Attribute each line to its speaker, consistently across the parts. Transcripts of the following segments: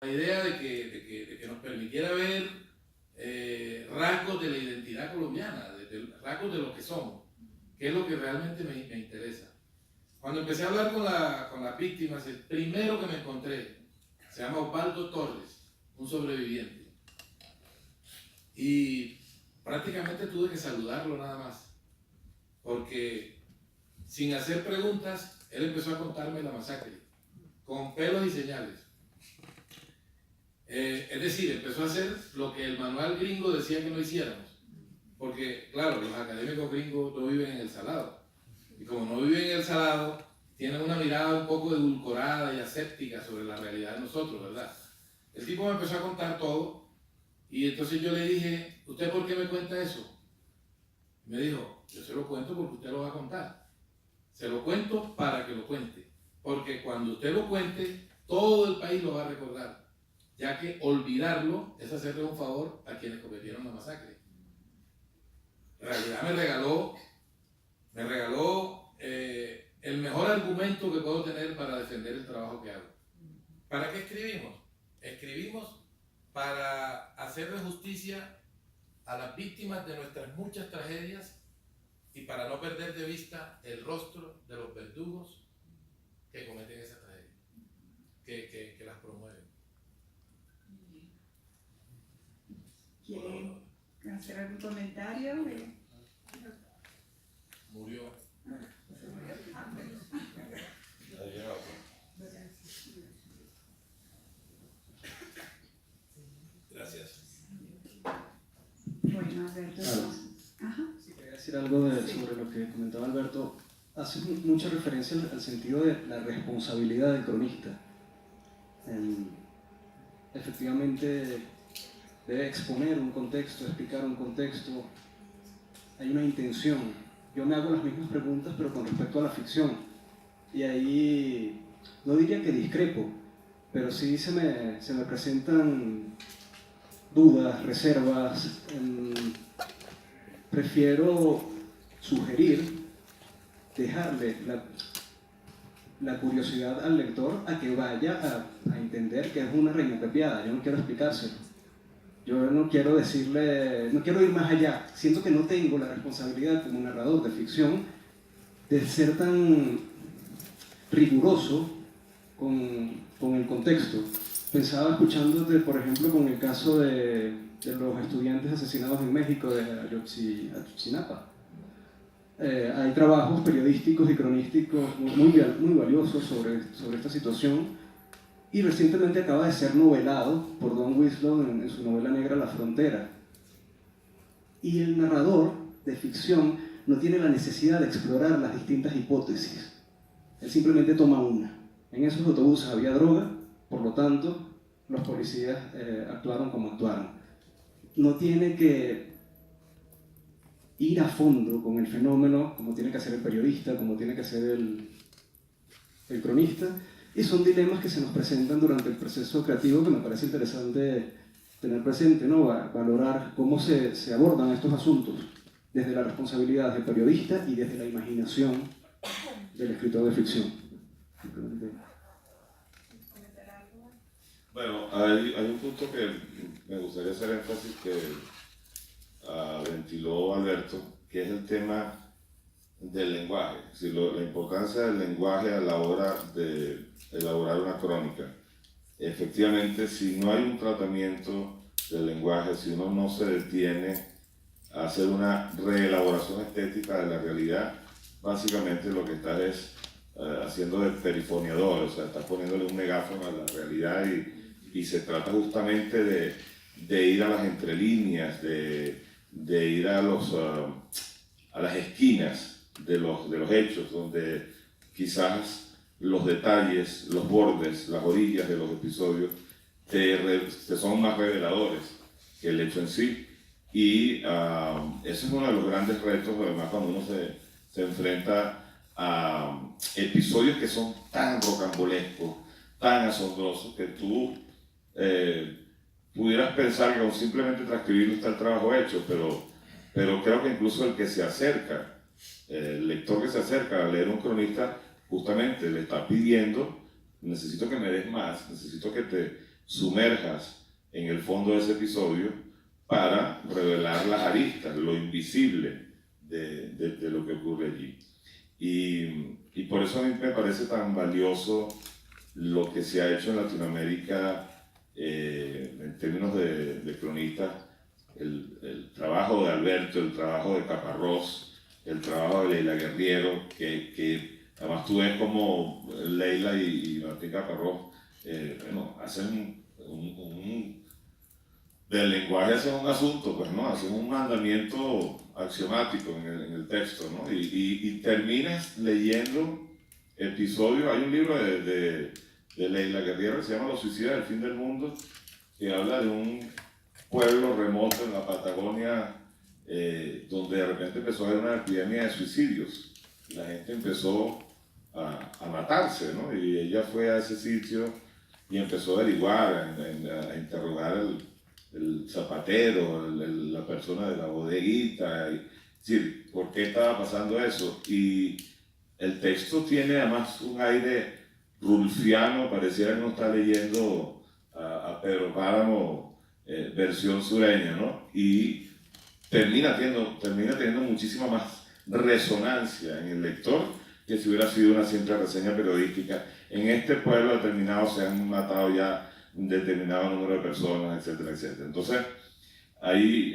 Speaker 1: La idea de que nos permitiera ver rasgos de la identidad colombiana, rasgos de lo que somos, que es lo que realmente me interesa. Cuando empecé a hablar con las víctimas, el primero que me encontré se llama Osvaldo Torres, un sobreviviente. Y prácticamente tuve que saludarlo nada más, porque sin hacer preguntas, él empezó a contarme la masacre, con pelos y señales. Es decir, empezó a hacer lo que el manual gringo decía que no hiciéramos. Porque, claro, los académicos gringos no viven en el salado. Y como no viven en el salado, tienen una mirada un poco edulcorada y aséptica sobre la realidad de nosotros, ¿verdad? El tipo me empezó a contar todo, y entonces yo le dije, ¿usted por qué me cuenta eso? Y me dijo, yo se lo cuento porque usted lo va a contar. Se lo cuento para que lo cuente. Porque cuando usted lo cuente, todo el país lo va a recordar, ya que olvidarlo es hacerle un favor a quienes cometieron la masacre. En realidad me regaló el mejor argumento que puedo tener para defender el trabajo que hago. ¿Para qué escribimos? Escribimos para hacerle justicia a las víctimas de nuestras muchas tragedias y para no perder de vista el rostro de los verdugos que cometen esas tragedias, que las promueven.
Speaker 2: ¿Quieren hacer algún comentario?
Speaker 1: Murió. Gracias.
Speaker 2: Bueno, Alberto. Ajá.
Speaker 3: Sí, quería decir algo sobre lo que comentaba Alberto. Hace mucha referencia al sentido de la responsabilidad del cronista. Efectivamente, debe exponer un contexto, explicar un contexto. Hay una intención. Yo me hago las mismas preguntas, pero con respecto a la ficción. Y ahí, no diría que discrepo, pero sí se me presentan dudas, reservas. Prefiero sugerir, dejarle la curiosidad al lector a que vaya a entender que es una reina pepiada. Yo no quiero explicárselo. Yo no quiero decirle, no quiero ir más allá. Siento que no tengo la responsabilidad como narrador de ficción de ser tan riguroso con el contexto. Pensaba escuchándote, por ejemplo, con el caso de los estudiantes asesinados en México de Ayotzinapa. Hay trabajos periodísticos y cronísticos muy valiosos sobre esta situación, y recientemente acaba de ser novelado por Don Winslow en su novela negra La Frontera. Y el narrador de ficción no tiene la necesidad de explorar las distintas hipótesis. Él simplemente toma una. En esos autobuses había droga, por lo tanto, los policías actuaron como actuaron. No tiene que ir a fondo con el fenómeno como tiene que hacer el periodista, como tiene que hacer el cronista, y son dilemas que se nos presentan durante el proceso creativo que me parece interesante tener presente, ¿no? Valorar cómo se abordan estos asuntos desde la responsabilidad del periodista y desde la imaginación del escritor de ficción.
Speaker 4: Bueno, hay un punto que me gustaría hacer énfasis que ventiló Alberto, que es el tema del lenguaje, es decir, la importancia del lenguaje a la hora de elaborar una crónica. Efectivamente, si no hay un tratamiento del lenguaje, si uno no se detiene a hacer una reelaboración estética de la realidad, básicamente lo que estás es haciendo de perifoneador, o sea, estás poniéndole un megáfono a la realidad y se trata justamente de ir a las entrelíneas, de ir a las esquinas de los hechos, donde quizás los detalles, los bordes, las orillas de los episodios te son más reveladores que el hecho en sí. Y ese es uno de los grandes retos, además, cuando uno se enfrenta a episodios que son tan rocambolescos, tan asombrosos, que tú pudieras pensar que con simplemente transcribirlo está el trabajo hecho, pero creo que incluso el que se acerca, el lector que se acerca a leer un cronista, justamente le está pidiendo, necesito que me des más, necesito que sumerjas en el fondo de ese episodio para revelar las aristas, lo invisible de lo que ocurre allí. Y por eso a mí me parece tan valioso lo que se ha hecho en Latinoamérica en términos de cronistas, el trabajo de Alberto, el trabajo de Caparrós, el trabajo de Leila Guerriero, que además tú ves como Leila y Martín Caparrós hacen del lenguaje hacen un asunto, pues, ¿no? Hacen un mandamiento axiomático en el texto, ¿no? Y terminas leyendo episodios. Hay un libro de Leila Guerriero que se llama Los suicidas del fin del mundo, que habla de un pueblo remoto en la Patagonia donde de repente empezó a haber una epidemia de suicidios. La gente empezó a matarse, ¿no? Y ella fue a ese sitio y empezó a averiguar, a interrogar el zapatero, la persona de la bodeguita, es decir, ¿por qué estaba pasando eso? Y el texto tiene además un aire rulfiano, pareciera que uno está leyendo a Pedro Páramo versión sureña, ¿no? Y termina teniendo muchísima más resonancia en el lector que si hubiera sido una simple reseña periodística. En este pueblo determinado se han matado ya un determinado número de personas, etcétera, etcétera. Entonces, hay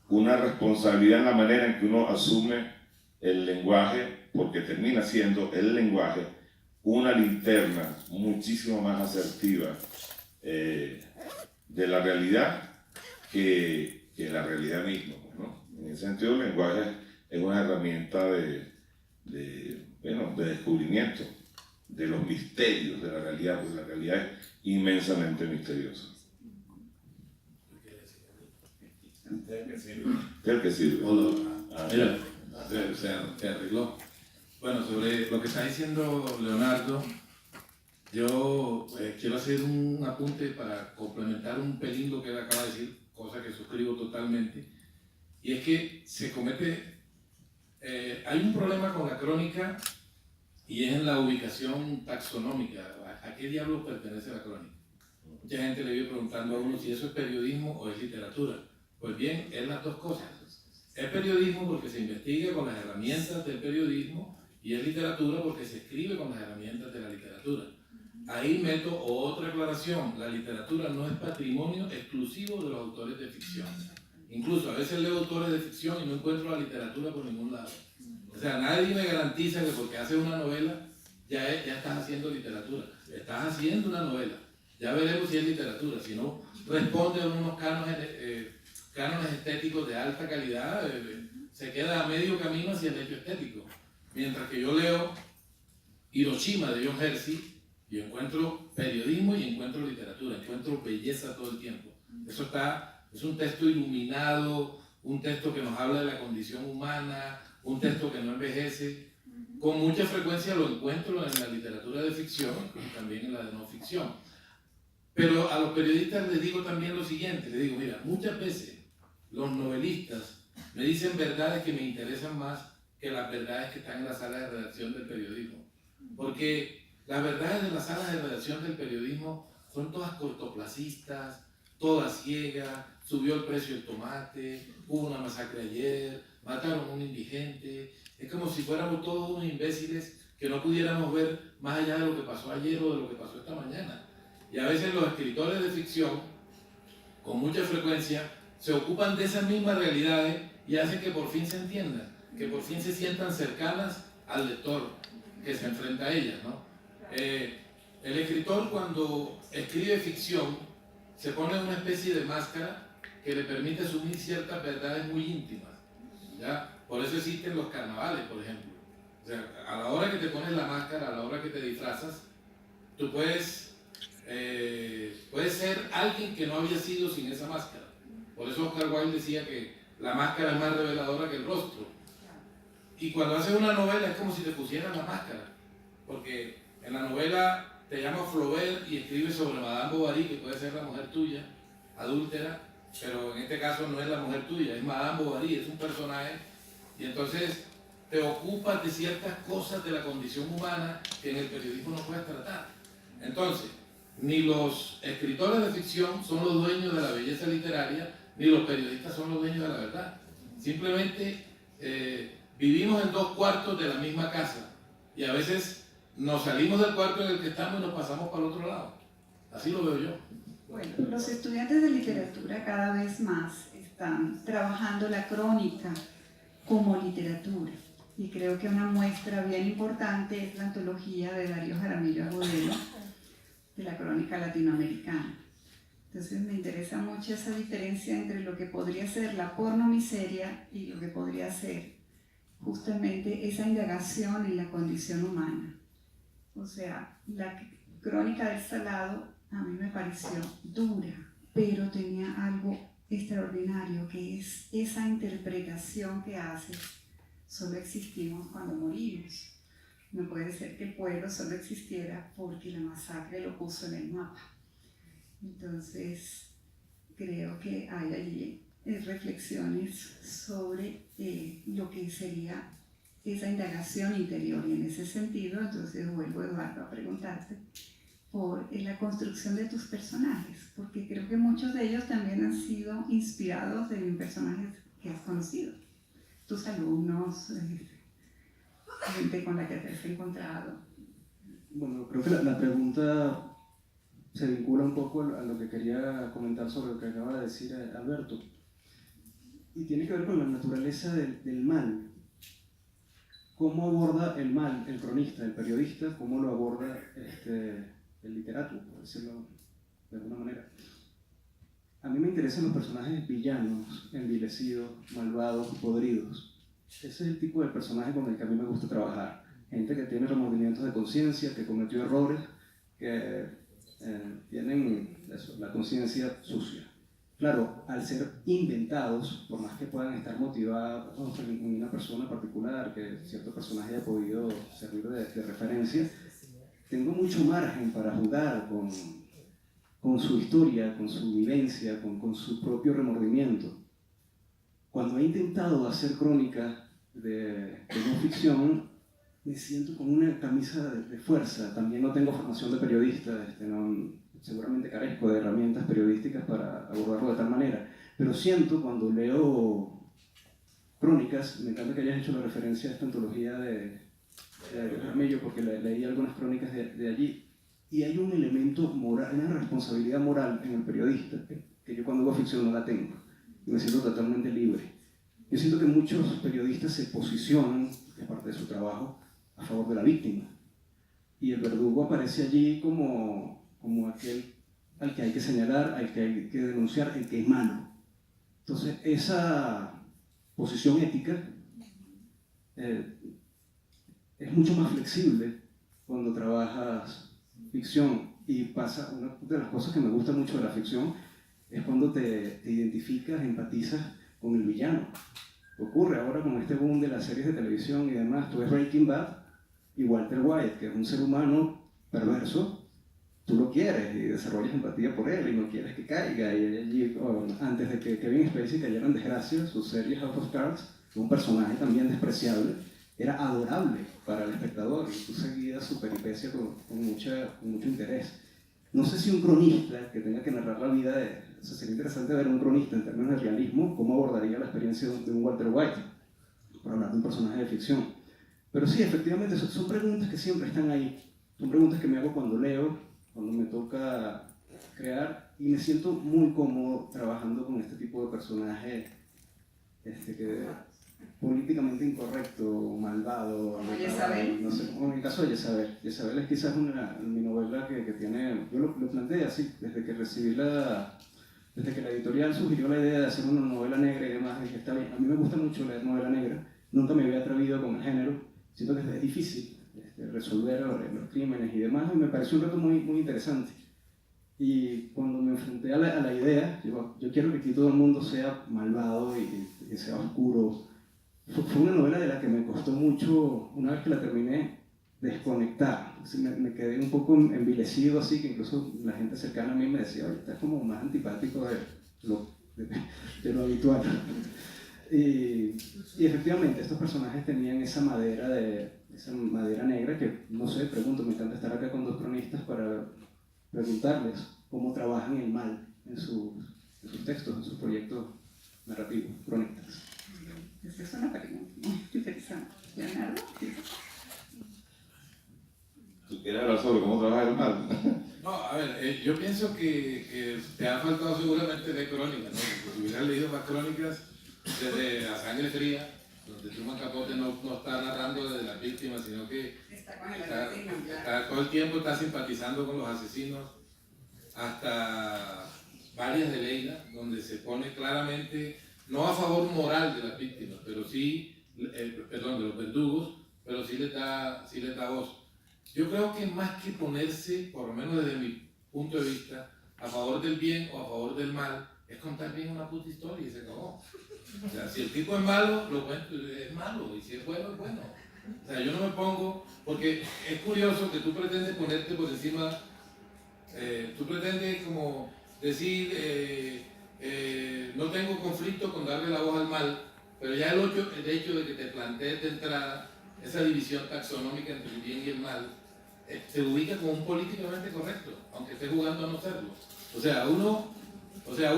Speaker 4: una responsabilidad en la manera en que uno asume el lenguaje, porque termina siendo el lenguaje una linterna muchísimo más asertiva de la realidad que la realidad misma, ¿no? En ese sentido, el lenguaje es una herramienta de descubrimiento de los misterios de la realidad, porque la realidad es inmensamente misteriosa. ¿Qué que sirve?
Speaker 1: Mira, se arregló. Bueno, sobre lo que está diciendo Leonardo, yo quiero hacer un apunte para complementar un pelín lo que él acaba de decir, cosa que suscribo totalmente, y es que se comete, hay un problema con la crónica y es en la ubicación taxonómica. ¿A qué diablo pertenece la crónica? Mucha gente le vive preguntando a uno si eso es periodismo o es literatura. Pues bien, es las dos cosas. Es periodismo porque se investiga con las herramientas del periodismo y es literatura porque se escribe con las herramientas de la literatura. Ahí meto otra aclaración. La literatura no es patrimonio exclusivo de los autores de ficción. Incluso a veces leo autores de ficción y no encuentro la literatura por ningún lado. O sea, nadie me garantiza que porque haces una novela ya estás haciendo literatura. Estás haciendo una novela. Ya veremos si es literatura. Si no, responde a unos cánones estéticos de alta calidad, se queda a medio camino hacia el hecho estético. Mientras que yo leo Hiroshima de John Hersey y encuentro periodismo y encuentro literatura, encuentro belleza todo el tiempo. Es un texto iluminado, un texto que nos habla de la condición humana, un texto que no envejece. Con mucha frecuencia lo encuentro en la literatura de ficción y también en la de no ficción. Pero a los periodistas les digo también lo siguiente, les digo, mira, muchas veces los novelistas me dicen verdades que me interesan más que las verdades que están en la sala de redacción del periodismo. Porque las verdades de las salas de redacción del periodismo son todas cortoplacistas, todas ciegas, subió el precio del tomate, hubo una masacre ayer, mataron a un indigente. Es como si fuéramos todos unos imbéciles que no pudiéramos ver más allá de lo que pasó ayer o de lo que pasó esta mañana. Y a veces los escritores de ficción, con mucha frecuencia, se ocupan de esas mismas realidades y hacen que por fin se entiendan, que por fin se sientan cercanas al lector que se enfrenta a ellas, ¿no? El escritor, cuando escribe ficción, se pone una especie de máscara que le permite asumir ciertas verdades muy íntimas, ¿ya? Por eso existen los carnavales, por ejemplo. O sea, a la hora que te pones la máscara, a la hora que te disfrazas, tú puedes ser alguien que no había sido sin esa máscara. Por eso Oscar Wilde decía que la máscara es más reveladora que el rostro. Y cuando haces una novela es como si te pusieran la máscara, porque en la novela te llamas Flaubert y escribes sobre Madame Bovary, que puede ser la mujer tuya, adúltera, pero en este caso no es la mujer tuya, es Madame Bovary, es un personaje, y entonces te ocupas de ciertas cosas de la condición humana que en el periodismo no puedes tratar. Entonces, ni los escritores de ficción son los dueños de la belleza literaria, ni los periodistas son los dueños de la verdad. Simplemente vivimos en dos cuartos de la misma casa y a veces nos salimos del cuarto en el que estamos y nos pasamos para el otro lado. Así lo veo yo.
Speaker 2: Bueno, los estudiantes de literatura cada vez más están trabajando la crónica como literatura. Y creo que una muestra bien importante es la antología de Darío Jaramillo Agudelo, de la crónica latinoamericana. Entonces me interesa mucho esa diferencia entre lo que podría ser la pornomiseria y lo que podría ser justamente esa indagación en la condición humana. O sea, la crónica del Salado a mí me pareció dura, pero tenía algo extraordinario, que es esa interpretación que hace: solo existimos cuando morimos. No puede ser que el pueblo solo existiera porque la masacre lo puso en el mapa. Entonces, creo que hay allí reflexiones sobre lo que sería esa indagación interior. Y en ese sentido, entonces vuelvo, Eduardo, a preguntarte por la construcción de tus personajes, porque creo que muchos de ellos también han sido inspirados en personajes que has conocido, tus alumnos, gente con la que te has encontrado.
Speaker 3: Bueno, creo que la pregunta se vincula un poco a lo que quería comentar sobre lo que acaba de decir Alberto, y tiene que ver con la naturaleza del mal. ¿Cómo aborda el mal el cronista, el periodista? ¿Cómo lo aborda el literato, por decirlo de alguna manera? A mí me interesan los personajes villanos, envilecidos, malvados, podridos. Ese es el tipo de personaje con el que a mí me gusta trabajar. Gente que tiene remordimientos de conciencia, que cometió errores, que tienen eso, la conciencia sucia. Claro, al ser inventados, por más que puedan estar motivados en una persona particular, que cierto personaje haya podido servir de referencia, tengo mucho margen para jugar con su historia, con su vivencia, con su propio remordimiento. Cuando he intentado hacer crónica de no ficción, me siento con una camisa de fuerza. También no tengo formación de periodista, seguramente carezco de herramientas periodísticas para abordarlo de tal manera. Pero siento, cuando leo crónicas, me encanta que hayas hecho la referencia a esta antología de Jaramillo, porque leí algunas crónicas de allí, y hay un elemento moral, una responsabilidad moral en el periodista que yo cuando hago ficción no la tengo, y me siento totalmente libre. Yo siento que muchos periodistas se posicionan, es parte de su trabajo, a favor de la víctima, y el verdugo aparece allí como aquel al que hay que señalar, al que hay que denunciar, el que es malo. Entonces esa posición ética es mucho más flexible cuando trabajas ficción, y pasa, una de las cosas que me gusta mucho de la ficción es cuando te identificas, empatizas con el villano. Ocurre ahora con este boom de las series de televisión y demás. Tú ves Breaking Bad y Walter White, que es un ser humano perverso, tú lo quieres y desarrollas empatía por él y no quieres que caiga. Y allí, antes de que Kevin Spacey cayera en desgracia, su serie House of Cards, un personaje también despreciable, era adorable para el espectador y tú seguías su peripecia con mucho interés. No sé si un cronista que tenga que narrar la vida sería interesante ver un cronista en términos de realismo, cómo abordaría la experiencia de un Walter White, por hablar de un personaje de ficción. Pero sí, efectivamente, son preguntas que siempre están ahí. Son preguntas que me hago cuando leo, cuando me toca crear, y me siento muy cómodo trabajando con este tipo de personaje que políticamente incorrecto, malvado,
Speaker 2: Jezabel.
Speaker 3: no sé, como en el caso de Jezabel. Jezabel es quizás mi novela que tiene, yo lo planteé así, desde que la editorial sugirió la idea de hacer una novela negra y demás, dije, está bien, a mí me gusta mucho leer novela negra, nunca me había atrevido con el género, siento que es difícil resolver los crímenes y demás, y me pareció un reto muy, muy interesante. Y cuando me enfrenté a la idea, yo quiero que aquí todo el mundo sea malvado y que sea oscuro. Fue una novela de la que me costó mucho, una vez que la terminé, desconectar. Me quedé un poco envilecido, así que incluso la gente cercana a mí me decía, oye, estás como más antipático de lo habitual. Y efectivamente, estos personajes tenían esa madera negra que, no sé, pregunto, me encanta estar acá con dos cronistas para preguntarles cómo trabajan el mal en sus textos, en sus proyectos narrativos, crónicas.
Speaker 2: Esa es una pregunta muy interesante. Leonardo.
Speaker 4: ¿Tú quieres hablar sobre cómo trabaja el mal?
Speaker 1: No, a ver, yo pienso que te ha faltado seguramente de crónicas, ¿no? Porque si hubieras leído más crónicas desde La Sangre Fría, donde Truman Capote no está narrando desde las víctimas, sino que
Speaker 2: Está con el
Speaker 1: todo el tiempo está simpatizando con los asesinos, hasta varias de Leila, donde se pone claramente, no a favor moral de las víctimas, pero sí, perdón, de los verdugos, pero sí les da voz. Yo creo que más que ponerse, por lo menos desde mi punto de vista, a favor del bien o a favor del mal, es contar bien una puta historia y se acabó. O sea, si el tipo es malo, lo cuento, es malo, y si es bueno, es bueno. O sea, yo no me pongo, porque es curioso que tú pretendes ponerte por encima, tú pretendes como decir, no tengo conflicto con darle la voz al mal, pero ya el hecho de que te plantees de entrada esa división taxonómica entre el bien y el mal, se ubica como un políticamente correcto, aunque esté jugando a no serlo. O sea,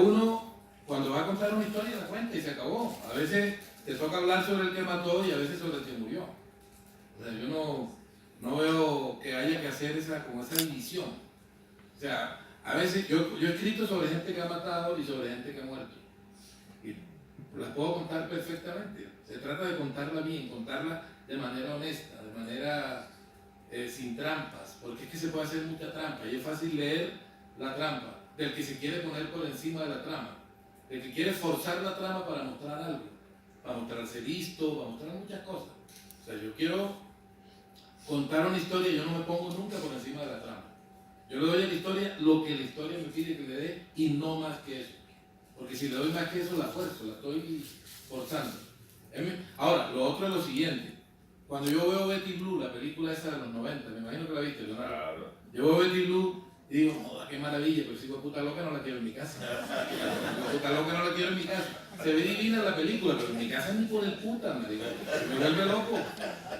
Speaker 1: uno cuando va a contar una historia la cuenta y se acabó. A veces te toca hablar sobre el que mató y a veces sobre el que murió. O sea, yo no veo que haya que hacer esa división. O sea, a veces yo he escrito sobre gente que ha matado y sobre gente que ha muerto. Y las puedo contar perfectamente. Se trata de contarla bien, contarla de manera honesta, de manera sin trampas, porque es que se puede hacer mucha trampa y es fácil leer la trampa del que se quiere poner por encima de la trama, del que quiere forzar la trama para mostrar algo, para mostrarse listo, para mostrar muchas cosas. O sea, yo quiero contar una historia y yo no me pongo nunca por encima de la trama. Yo le doy a la historia lo que la historia me pide que le dé y no más que eso. Porque si le doy más que eso, la fuerzo, la estoy forzando. Ahora, lo otro es lo siguiente. Cuando yo veo Betty Blue, la película esa de los 90, me imagino que la viste, Leonardo. Claro. Yo veo Betty Blue y digo, joder, qué maravilla, pero si puta loca no la quiero en mi casa. Puta loca no la quiero en mi casa. Se ve divina la película, pero en mi casa ni por el puta, me vuelve loco.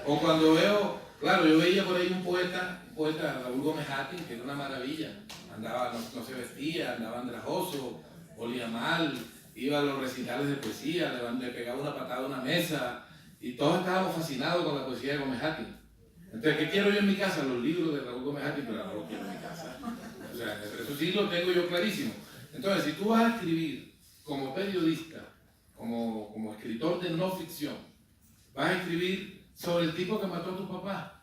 Speaker 1: O cuando veo, claro, yo veía por ahí un poeta, Raúl Gómez Hattin, que era una maravilla. Andaba, no se vestía, andaba andrajoso, olía mal, iba a los recitales de poesía, le pegaba una patada a una mesa, y todos estábamos fascinados con la poesía de Gómez Hattin. Entonces, ¿qué quiero yo en mi casa? Los libros de Raúl Gómez Hattin, pero no los quiero en mi casa. O sea, eso sí lo tengo yo clarísimo. Entonces, si tú vas a escribir como periodista, como escritor de no ficción, vas a escribir sobre el tipo que mató a tu papá.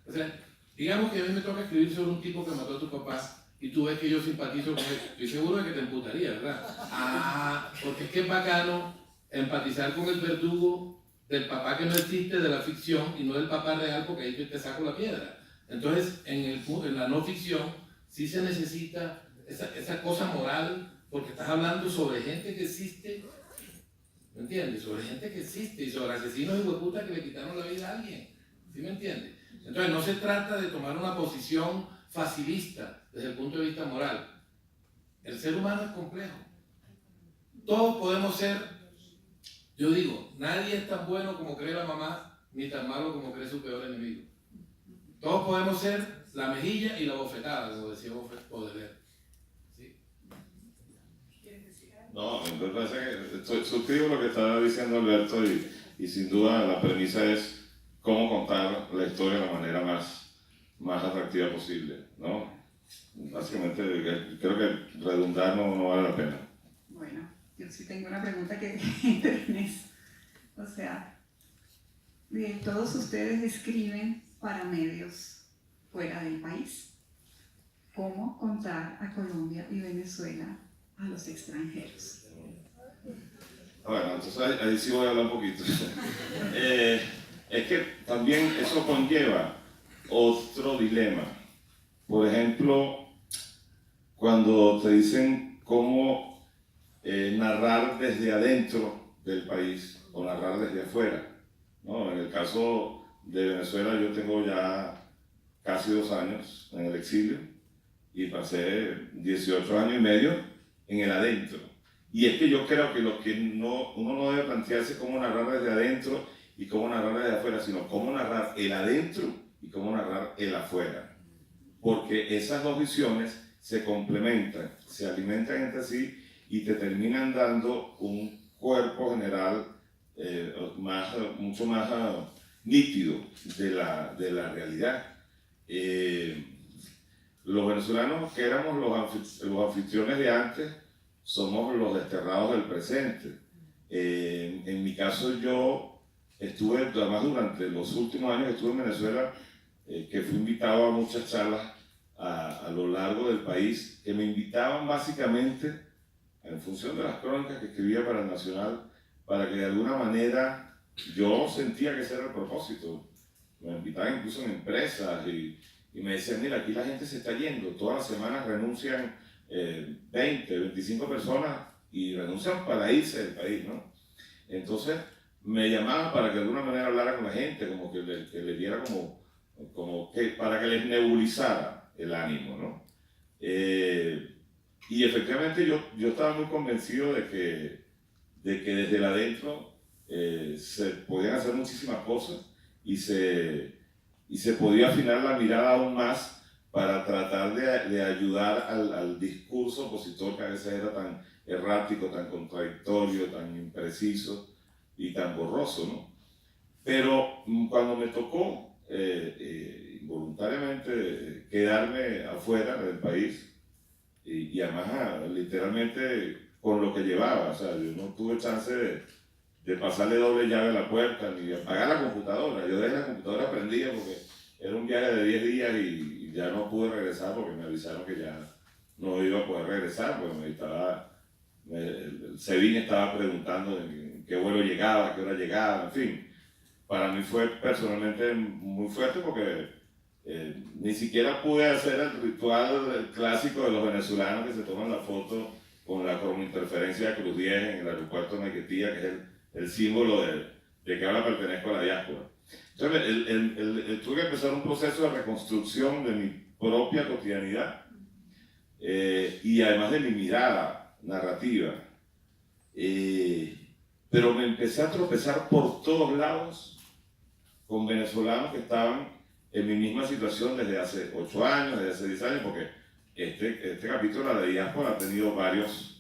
Speaker 1: O sea, digamos que a mí me toca escribir sobre un tipo que mató a tu papá y tú ves que yo simpatizo con él. Estoy seguro de que te emputaría, ¿verdad? Ah, porque es que es bacano empatizar con el verdugo del papá que no existe de la ficción y no del papá real, porque ahí yo te saco la piedra. Entonces, en la no ficción sí se necesita esa cosa moral, porque estás hablando sobre gente que existe, ¿me entiendes? Sobre gente que existe y sobre asesinos y hueputas que le quitaron la vida a alguien, ¿sí me entiendes? Entonces no se trata de tomar una posición facilista desde el punto de vista moral. El ser humano es complejo. Todos podemos ser, yo digo, nadie es tan bueno como cree la mamá, ni tan malo como cree su peor enemigo. Todos podemos ser la mejilla y la bofetada, como decía Baudelaire. ¿Sí?
Speaker 4: No, me parece que suscribo lo que estaba diciendo Alberto y sin duda la premisa es cómo contar la historia de la manera más atractiva posible, ¿no? Básicamente creo que redundar no vale la pena.
Speaker 2: Bueno, yo sí tengo una pregunta que interesa. O sea, todos ustedes escriben para medios fuera del país. ¿Cómo contar a Colombia y Venezuela a los extranjeros?
Speaker 4: Bueno, entonces ahí sí voy a hablar un poquito. Es que también eso conlleva otro dilema. Por ejemplo, cuando te dicen cómo narrar desde adentro del país o narrar desde afuera, ¿no? En el caso de Venezuela yo tengo ya casi 2 años en el exilio y pasé 18 años y medio en el adentro. Y es que yo creo que uno no debe plantearse cómo narrar desde adentro y cómo narrar desde afuera, sino cómo narrar el adentro y cómo narrar el afuera. porque esas dos visiones se complementan, se alimentan entre sí y te terminan dando un cuerpo general mucho más nítido de la realidad. Los venezolanos que éramos los anfitriones de antes, somos los desterrados del presente. En mi caso, yo estuve, además durante los últimos años estuve en Venezuela, que fui invitado a muchas charlas a lo largo del país, que me invitaban básicamente, en función de las crónicas que escribía para el Nacional, para que de alguna manera yo sentía que ese era el propósito. Me invitaban incluso en empresas y me decían, mira, aquí la gente se está yendo, todas las semanas renuncian 20, 25 personas y renuncian para irse del país, ¿no? Entonces me llamaban para que de alguna manera hablara con la gente, como que le diera para que les nebulizara el ánimo, ¿no? Y efectivamente yo estaba muy convencido de que desde el adentro se podían hacer muchísimas cosas y se podía afinar la mirada aún más para tratar de ayudar al discurso opositor, que a veces era tan errático, tan contradictorio, tan impreciso y tan borroso, ¿no? Pero cuando me tocó involuntariamente quedarme afuera del país, y además literalmente con lo que llevaba, o sea, yo no tuve chance de pasarle doble llave a la puerta ni de apagar la computadora. Yo dejé la computadora prendida porque era un viaje de 10 días y ya no pude regresar porque me avisaron que ya no iba a poder regresar, porque el SEBIN estaba preguntando en qué vuelo llegaba, a qué hora llegaba, en fin. Para mí fue personalmente muy fuerte porque ni siquiera pude hacer el ritual clásico de los venezolanos que se toman la foto con la cronointerferencia de Cruz 10 en el aeropuerto de Maiquetía, que es el símbolo de que ahora pertenezco a la diáspora. Entonces, tuve que empezar un proceso de reconstrucción de mi propia cotidianidad y además de mi mirada narrativa. Pero me empecé a tropezar por todos lados con venezolanos que estaban en mi misma situación desde hace 8 años, desde hace 10 años, porque este capítulo de la diáspora ha tenido varias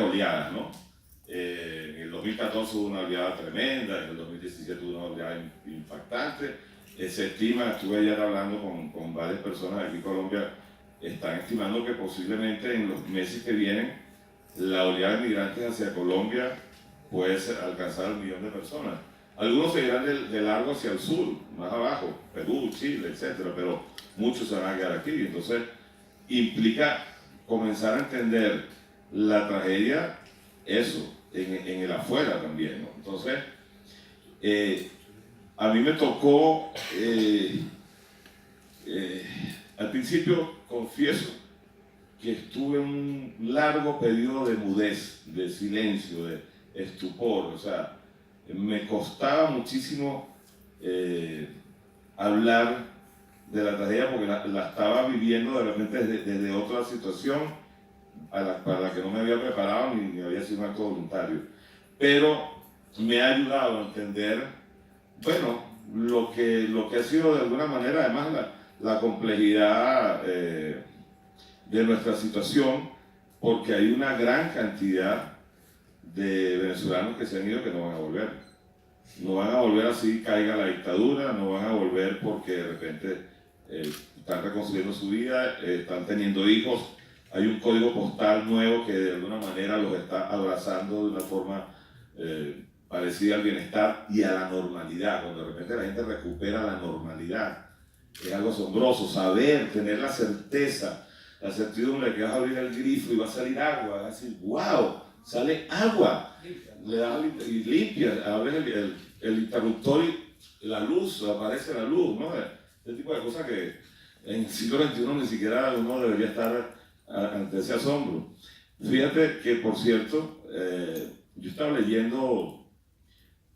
Speaker 4: oleadas, ¿no? En el 2014 hubo una oleada tremenda, en el 2017 hubo una oleada impactante. Se estima, estuve ayer hablando con varias personas de aquí en Colombia, están estimando que posiblemente en los meses que vienen la oleada de migrantes hacia Colombia puede alcanzar el 1 millón de personas. Algunos se irán de largo hacia el sur, más abajo, Perú, Chile, etc. Pero muchos se van a quedar aquí. Entonces, implica comenzar a entender la tragedia, eso, en el afuera también, ¿no? Entonces, a mí me tocó, al principio, confieso, que estuve en un largo periodo de mudez, de silencio, de estupor, o sea, me costaba muchísimo hablar de la tragedia porque la estaba viviendo de repente desde otra situación para la que no me había preparado ni había sido un acto voluntario. Pero me ha ayudado a entender, bueno, lo que ha sido de alguna manera, además, la complejidad de nuestra situación, porque hay una gran cantidad de venezolanos que se han ido que no van a volver. No van a volver así caiga la dictadura, no van a volver porque de repente están reconstruyendo su vida, están teniendo hijos. Hay un código postal nuevo que de alguna manera los está abrazando de una forma parecida al bienestar y a la normalidad. Cuando de repente la gente recupera la normalidad, es algo asombroso. Saber, tener la certeza, la certidumbre de que vas a abrir el grifo y va a salir agua, vas a decir, wow, sale agua, le das y limpia, abres el interruptor y la luz, aparece la luz, ¿no? Este tipo de cosas que en el siglo XXI ni siquiera uno debería estar ante ese asombro. Fíjate que, por cierto, yo estaba leyendo,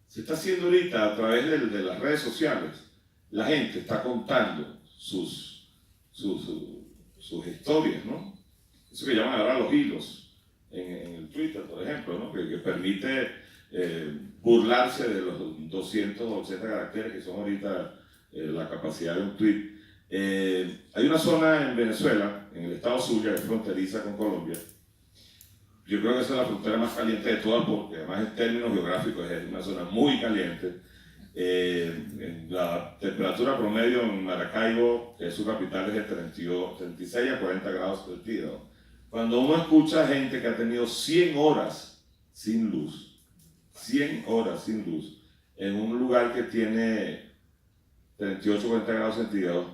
Speaker 4: se está haciendo ahorita a través de las redes sociales, la gente está contando sus historias, ¿no? Eso que llaman ahora los hilos en el Twitter, por ejemplo, ¿no? que permite burlarse de los 280 caracteres que son ahorita la capacidad de un tweet. Hay una zona en Venezuela, en el estado Zulia, que es fronteriza con Colombia. Yo creo que esa es la frontera más caliente de todas, porque además en términos geográficos es una zona muy caliente. La temperatura promedio en Maracaibo, que es su capital, es de 36 a 40 grados centígrados. Cuando uno escucha gente que ha tenido 100 horas sin luz, 100 horas sin luz, en un lugar que tiene 38 o 40 grados centígrados,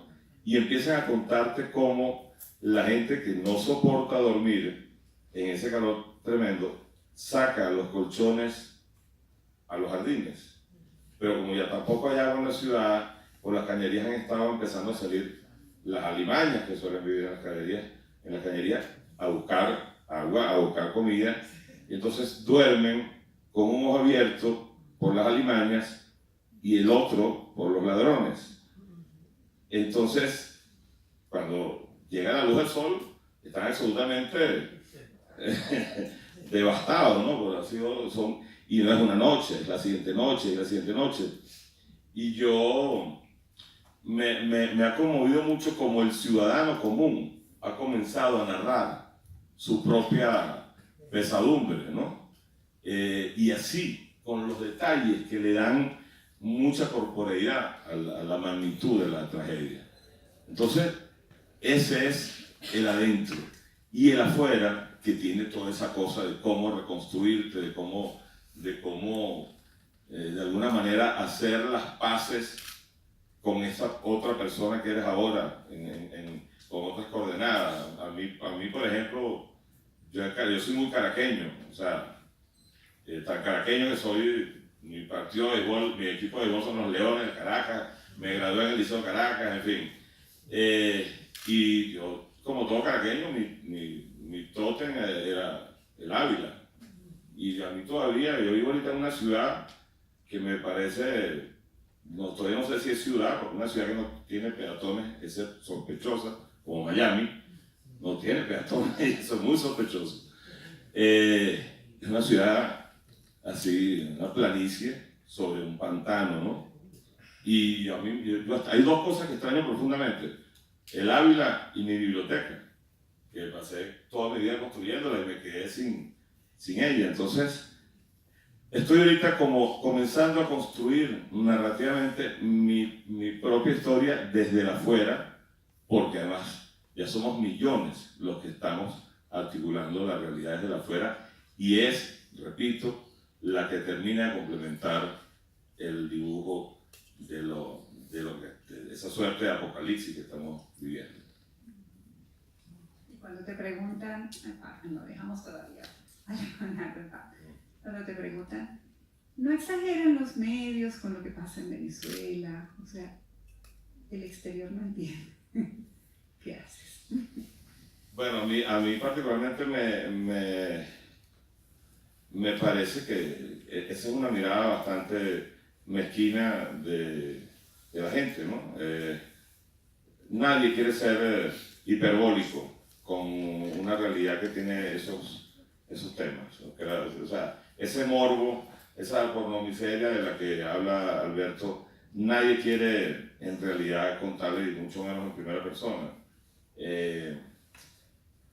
Speaker 4: y empiezan a contarte cómo la gente que no soporta dormir en ese calor tremendo saca los colchones a los jardines. Pero como ya tampoco hay agua en la ciudad, por las cañerías han estado empezando a salir las alimañas que suelen vivir en las cañerías a buscar agua, a buscar comida, y entonces duermen con un ojo abierto por las alimañas y el otro por los ladrones. Entonces, cuando llega la luz del sol, están absolutamente devastados, ¿no? Porque y no es una noche, es la siguiente noche y la siguiente noche. Y yo me ha conmovido mucho como el ciudadano común ha comenzado a narrar su propia pesadumbre, ¿no? Y así, con los detalles que le dan mucha corporeidad a la magnitud de la tragedia. Entonces, ese es el adentro. Y el afuera, que tiene toda esa cosa de cómo reconstruirte, de cómo de alguna manera hacer las paces con esa otra persona que eres ahora, con otras coordenadas. A mí, por ejemplo, yo soy muy caraqueño, o sea, tan caraqueño que soy. Mi partido de béisbol, mi equipo de béisbol son los Leones de Caracas, me gradué en el Liceo Caracas, en fin. Y yo, como todo caraqueño, mi tótem era el Ávila. Y a mí todavía, yo vivo ahorita en una ciudad que me parece, todavía no sé si es ciudad, porque una ciudad que no tiene peatones es sospechosa, como Miami, no tiene peatones, eso es muy sospechoso. Es una ciudad así, una planicie sobre un pantano, ¿no? Y a mí, hay dos cosas que extraño profundamente, el Ávila y mi biblioteca, que pasé toda mi vida construyéndola y me quedé sin ella. Entonces, estoy ahorita como comenzando a construir narrativamente mi propia historia desde el afuera, porque además ya somos millones los que estamos articulando las realidades de la afuera, y es, repito, la que termina de complementar el dibujo de esa suerte de apocalipsis que estamos viviendo.
Speaker 2: Y cuando te preguntan, no dejamos todavía, cuando te preguntan, no exageran los medios con lo que pasa en Venezuela, o sea, el exterior no entiende. ¿Qué haces?
Speaker 4: Bueno, a mí particularmente me parece que esa es una mirada bastante mezquina de la gente, ¿no? Nadie quiere ser hiperbólico con una realidad que tiene esos temas. O sea, ese morbo, esa pornomiseria de la que habla Alberto, nadie quiere en realidad contarle, y mucho menos en primera persona.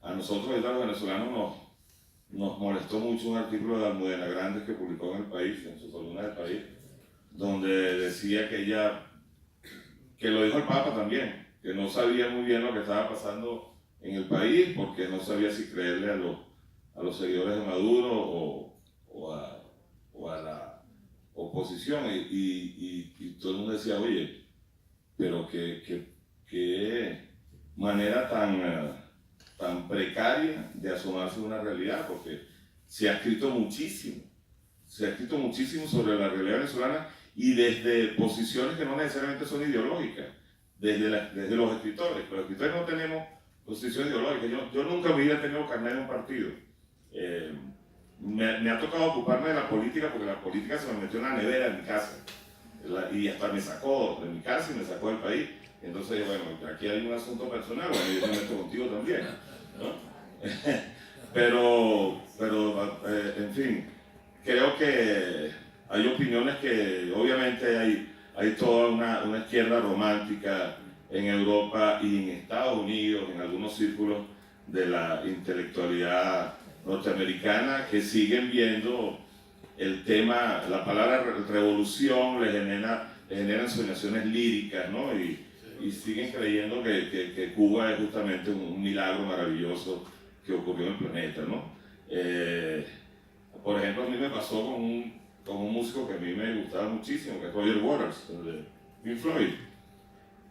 Speaker 4: A nosotros, los venezolanos, nos molestó mucho un artículo de Almudena Grandes que publicó en El País, en su columna del País, donde decía que lo dijo el Papa también, que no sabía muy bien lo que estaba pasando en el país, porque no sabía si creerle a los seguidores de Maduro o a la oposición, y todo el mundo decía, oye, pero qué manera tan precaria de asomarse a una realidad, porque se ha escrito muchísimo sobre la realidad venezolana, y desde posiciones que no necesariamente son ideológicas, desde los escritores. Pero los escritores no tenemos posiciones ideológicas. Yo nunca en mi vida he tenido carnet en un partido. Me ha tocado ocuparme de la política, porque la política se me metió en la nevera en mi casa, y hasta me sacó de mi casa y me sacó del país. Entonces, bueno, aquí hay un asunto personal, bueno, yo me meto contigo también, ¿no? pero en fin, creo que hay opiniones que obviamente hay toda una izquierda romántica en Europa y en Estados Unidos, en algunos círculos de la intelectualidad norteamericana, que siguen viendo el tema, la palabra revolución le generan soñaciones líricas, ¿no? Y siguen creyendo que Cuba es justamente un milagro maravilloso que ocurrió en el planeta, ¿no? Por ejemplo, a mí me pasó con un músico que a mí me gustaba muchísimo, que es Roger Waters, de Pink Floyd,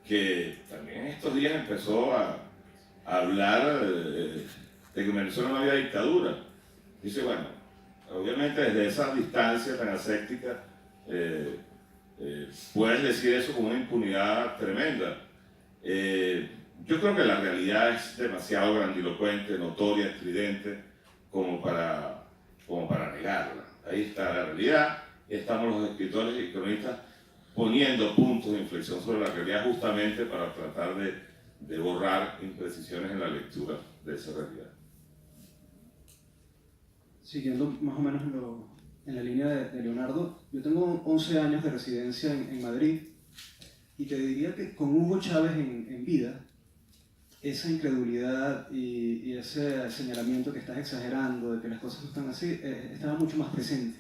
Speaker 4: que también estos días empezó a hablar de que en Venezuela no había dictadura. Dice, bueno, obviamente desde esa distancia tan ascética puedes decir eso con una impunidad tremenda. Yo creo que la realidad es demasiado grandilocuente, notoria, estridente, como para negarla. Ahí está la realidad, y estamos los escritores y cronistas poniendo puntos de inflexión sobre la realidad justamente para tratar de borrar imprecisiones en la lectura de esa realidad.
Speaker 3: Siguiendo más o menos en la línea de Leonardo, yo tengo 11 años de residencia en Madrid y te diría que con Hugo Chávez en vida, esa incredulidad y ese señalamiento que estás exagerando, de que las cosas no están así, estaba mucho más presente.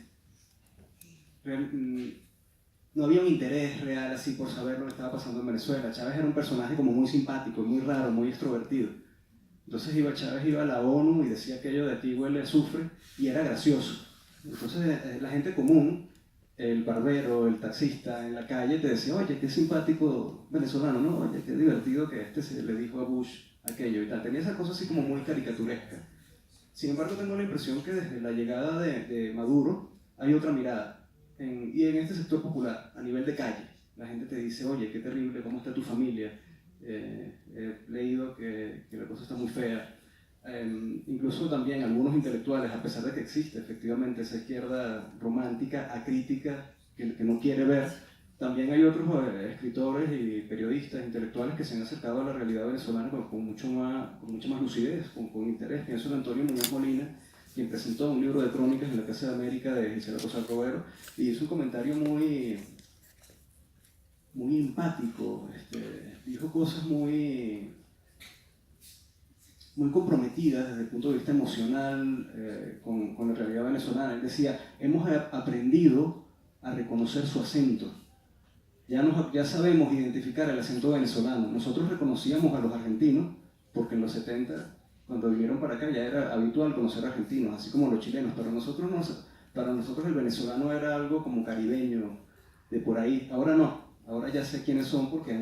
Speaker 3: No había un interés real así por saber lo que estaba pasando en Venezuela. Chávez era un personaje como muy simpático, muy raro, muy extrovertido. Entonces Chávez iba a la ONU y decía aquello de ti huele a azufre y era gracioso. Entonces la gente común, el barbero, el taxista en la calle te decía, oye, qué simpático venezolano, ¿no? Oye, qué divertido que se le dijo a Bush aquello y tal. Tenía esa cosa así como muy caricaturesca. Sin embargo, tengo la impresión que desde la llegada de Maduro hay otra mirada. Y en este sector popular, a nivel de calle, la gente te dice, oye, qué terrible, ¿cómo está tu familia? He leído que la cosa está muy fea. Incluso también algunos intelectuales, a pesar de que existe efectivamente esa izquierda romántica, acrítica, que no quiere ver, también hay otros escritores y periodistas intelectuales que se han acercado a la realidad venezolana con mucha más lucidez, con interés. Pienso en Antonio Muñoz Molina, quien presentó un libro de crónicas en la Casa de América de Gisela Rosal Robero y hizo un comentario muy empático, dijo cosas muy comprometidas desde el punto de vista emocional con la realidad venezolana. Él decía, hemos aprendido a reconocer su acento. Ya sabemos identificar el acento venezolano. Nosotros reconocíamos a los argentinos porque en los 70, cuando vinieron para acá, ya era habitual conocer argentinos, así como los chilenos. Para nosotros el venezolano era algo como caribeño, de por ahí. Ahora no. Ahora ya sé quiénes son porque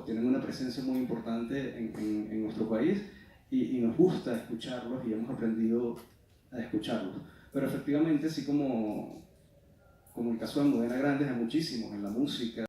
Speaker 3: tienen una presencia muy importante en nuestro país y nos gusta escucharlos y hemos aprendido a escucharlos. Pero efectivamente, así como el caso de Almudena Grandes, hay muchísimos en la música,